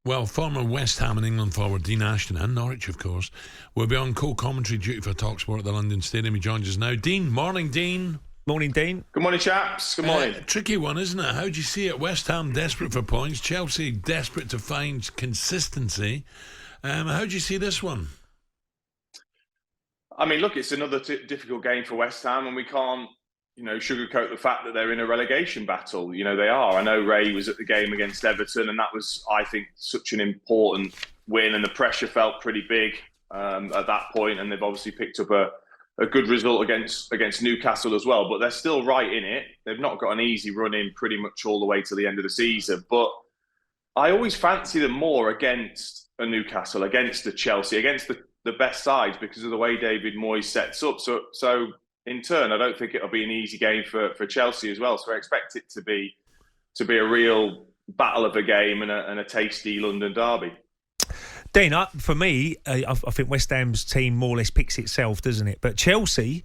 Well, former West Ham and England forward Dean Ashton, and Norwich, of course, will be on co-commentary duty for talkSPORT at the London Stadium. He joins us now. Dean, morning, Dean. Morning, Dean. Good morning, chaps. Good morning. Tricky one, isn't it? How do you see it? West Ham desperate for points, Chelsea desperate to find consistency. How do you see this one? I mean, look, it's another difficult game for West Ham, and we can't, sugarcoat the fact that they're in a relegation battle. They are. I know Ray was at the game against Everton, and that was, I think, such an important win, and the pressure felt pretty big at that point, and they've obviously picked up a good result against Newcastle as well. But they're still right in it. They've not got an easy run in pretty much all the way to the end of the season. But I always fancy them more against a Newcastle, against a Chelsea, against the best sides because of the way David Moyes sets up. So in turn, I don't think it'll be an easy game for Chelsea as well. So I expect it to be a real battle of a game and a tasty London derby. Dean, for me, I think West Ham's team more or less picks itself, doesn't it? But Chelsea,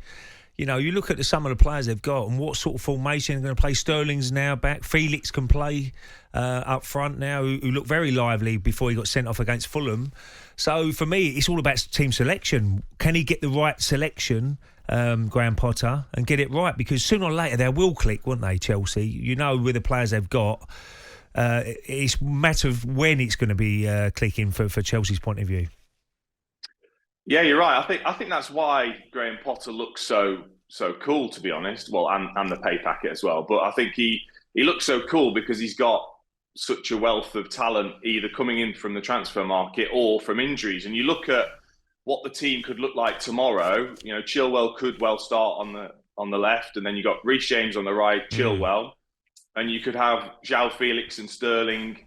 you look at some of the players they've got and what sort of formation they're going to play. Sterling's now back. Felix can play up front now, who looked very lively before he got sent off against Fulham. So for me, it's all about team selection. Can he get the right selection, Graham Potter, and get it right? Because sooner or later they will click, won't they, Chelsea? With the players they've got, it's a matter of when it's going to be clicking for Chelsea's point of view. Yeah, you're right. I think that's why Graham Potter looks so cool, to be honest. Well, and the pay packet as well. But I think he looks so cool because he's got such a wealth of talent, either coming in from the transfer market or from injuries. And you look at what the team could look like tomorrow. Chilwell could well start on the left, and then you got Reece James on the right, Chilwell, and you could have João Felix and Sterling,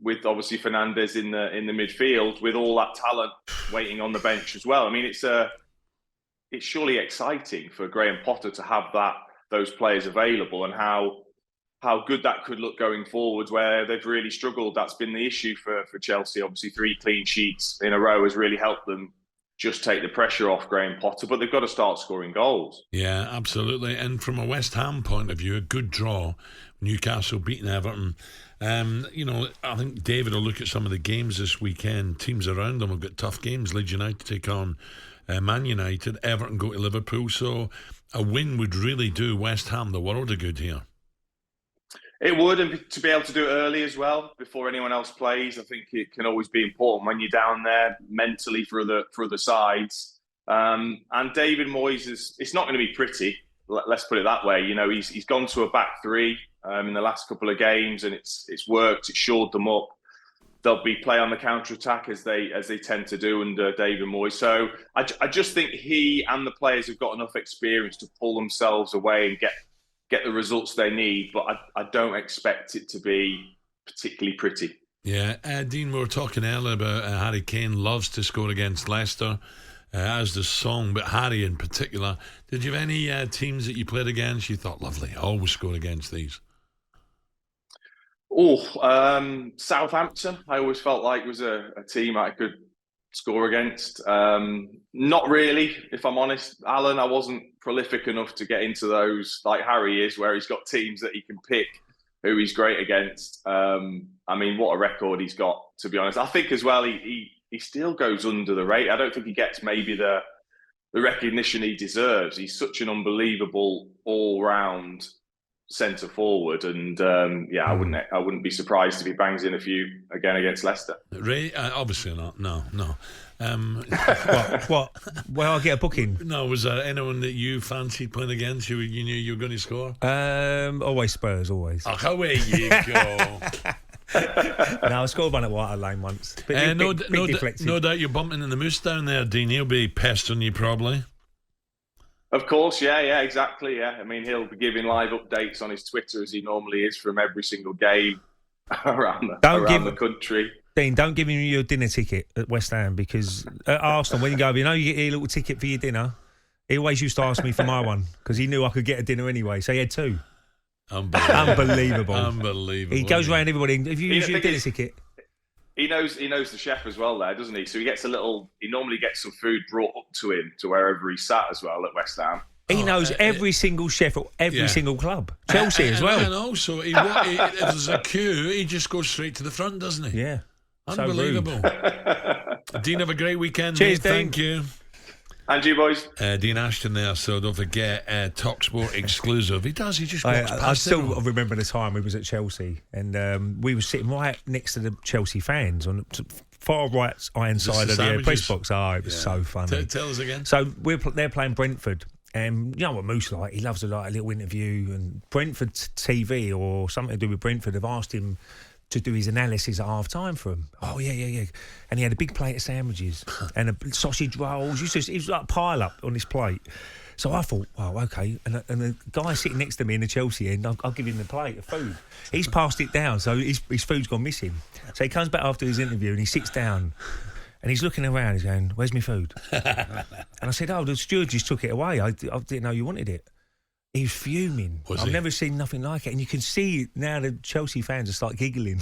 with obviously Fernandes in the midfield, with all that talent waiting on the bench as well. I mean, it's surely exciting for Graham Potter to have those players available, and how good that could look going forward, where they've really struggled. That's been the issue for Chelsea. Obviously, 3 clean sheets in a row has really helped them just take the pressure off Graham Potter, but they've got to start scoring goals. Yeah, absolutely. And from a West Ham point of view, a good draw. Newcastle beating Everton. I think David will look at some of the games this weekend. Teams around them have got tough games. Leeds United take on Man United. Everton go to Liverpool. So a win would really do West Ham the world of good here. It would, and to be able to do it early as well, before anyone else plays, I think it can always be important when you're down there mentally for the sides. And David Moyes it's not going to be pretty. Let's put it that way. He's gone to a back 3 in the last couple of games, and it's worked. It's shored them up. They'll be play on the counter attack as they tend to do under David Moyes. So I just think he and the players have got enough experience to pull themselves away and get the results they need, but I don't expect it to be particularly pretty. Yeah, Dean, we were talking earlier about Harry Kane loves to score against Leicester, as the song, but Harry in particular. Did you have any teams that you played against you thought, lovely, always score against these? Southampton, I always felt like was a team I could score against. Not really, if I'm honest, Alan. I wasn't prolific enough to get into those like Harry is, where he's got teams that he can pick who he's great against. I mean, what a record he's got, to be honest. I think as well, he still goes under the radar. I don't think he gets maybe the recognition he deserves. He's such an unbelievable all-round centre forward, and I wouldn't be surprised if he bangs in a few again against Leicester. Ray, obviously not. No. What? Well, I'll get a booking. No, was there anyone that you fancied playing against? You knew you were going to score? Always Spurs, always. Oh, away you go. No, I scored one at White Hart Lane once. No doubt you're bumping in the Moose down there, Dean. He'll be pestering you probably. Of course, yeah, exactly, yeah. I mean, he'll be giving live updates on his Twitter as he normally is from every single game around the country. Dean, don't give him your dinner ticket at West Ham, because at Arsenal, when you go, you get your little ticket for your dinner. He always used to ask me for my one because he knew I could get a dinner anyway, so he had 2. Unbelievable. He goes around everybody. If you use your dinner ticket, he knows the chef as well there, doesn't he? So he normally gets some food brought up to him to wherever he's sat as well at West Ham. He knows every single chef at every single club. Chelsea as well. And also, if there's a queue, he just goes straight to the front, doesn't he? Yeah. Unbelievable. Dean, have a great weekend. Cheers, mate. Dean. Thank you. And you boys. Dean Ashton there, so don't forget, talkSPORT exclusive. He does, he just walks past. I still remember the time we was at Chelsea and we were sitting right next to the Chelsea fans on the far right hand side of the press box. Oh, it was so funny. Tell us again. So they're playing Brentford. And you know what Moose like? He loves a little interview. And Brentford TV or something to do with Brentford have asked him to do his analysis at half time for him. Oh, yeah. And he had a big plate of sandwiches and a sausage rolls. He was like a pile up on this plate. So I thought, oh, okay. And the guy sitting next to me in the Chelsea end, I'll give him the plate of food. He's passed it down, so his food's gone missing. So he comes back after his interview and he sits down and he's looking around. He's going, "Where's my food?" And I said, "Oh, the steward just took it away. I didn't know you wanted it." He was fuming. I've never seen nothing like it. And you can see now the Chelsea fans are start giggling.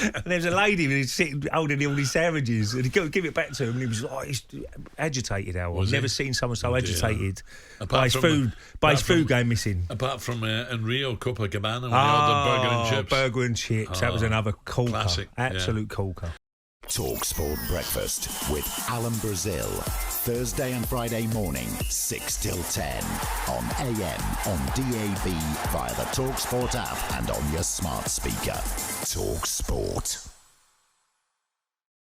And there's a lady who's sitting holding all these sandwiches. And he give it back to him and he was like, he's agitated, Al. I've never seen someone so agitated by his food going missing. Apart from in Rio, Copacabana, when they ordered burger and chips. Burger and chips. That was another corker. Classic. Absolute corker. talkSPORT Breakfast with Alan Brazil. Thursday and Friday morning, 6 till 10. On AM, on DAB, via the talkSPORT app and on your smart speaker. talkSPORT.